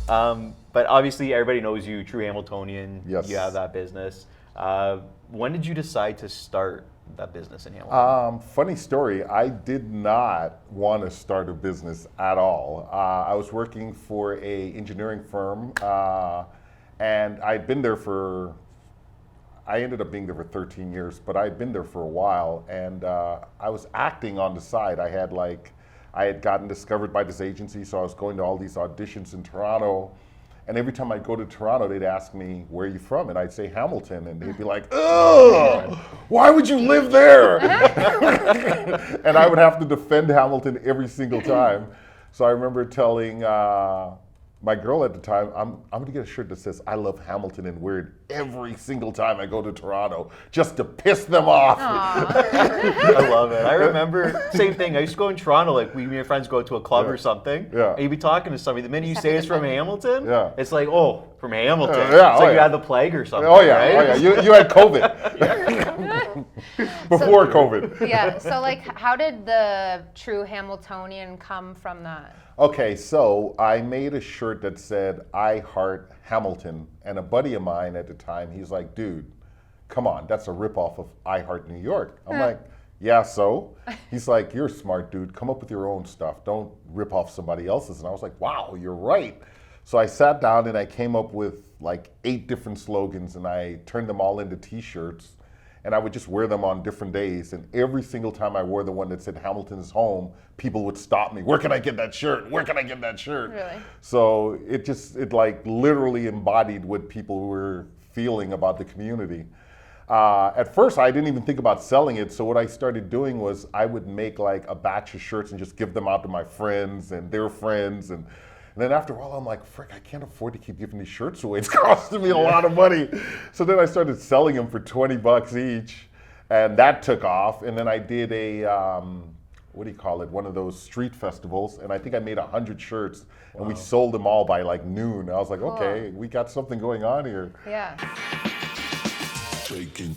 But obviously, everybody knows you, True Hamiltonian. Yes. You have that business. When did you decide to start that business in Hamilton? Funny story, I did not want to start a business at all. I was working for a engineering firm, and I ended up being there for 13 years, but I'd been there for a while, and I was acting on the side. I had gotten discovered by this agency, so I was going to all these auditions in Toronto. And every time I'd go to Toronto, they'd ask me, where are you from? And I'd say Hamilton. And they'd be like, ugh, why would you live there? And I would have to defend Hamilton every single time. So I remember telling my girl at the time, I'm gonna get a shirt that says, I love Hamilton, and wear it every single time I go to Toronto, just to piss them off. I love it. I remember, same thing, I used to go in Toronto, like me and my friends go to a club or something, and you'd be talking to somebody, the minute you say it's from Hamilton, it's like, oh, from Hamilton. It's like you had the plague or something, right? You had COVID. Before COVID. Yeah, so like, how did the True Hamiltonian come from that? Okay, so I made a shirt that said, I heart Hamilton, and a buddy of mine at the time, he's like, dude, come on, that's a ripoff of I Heart New York. I'm like, yeah, so? He's like, you're a smart dude, come up with your own stuff, don't rip off somebody else's. And I was like, wow, you're right. So I sat down and I came up with like 8 different slogans, and I turned them all into t-shirts. And I would just wear them on different days. And every single time I wore the one that said Hamilton is home, people would stop me. Where can I get that shirt? Where can I get that shirt? Really? So it like literally embodied what people were feeling about the community. At first, I didn't even think about selling it. So what I started doing was I would make like a batch of shirts and just give them out to my friends and their friends. And then after a while, I'm like, frick, I can't afford to keep giving these shirts away. It's costing me a lot of money. So then I started selling them for 20 bucks each, and that took off. And then I did a, what do you call it, one of those street festivals, and I think I made 100 shirts, and we sold them all by like noon. I was like, okay, we got something going on here. Yeah. Taking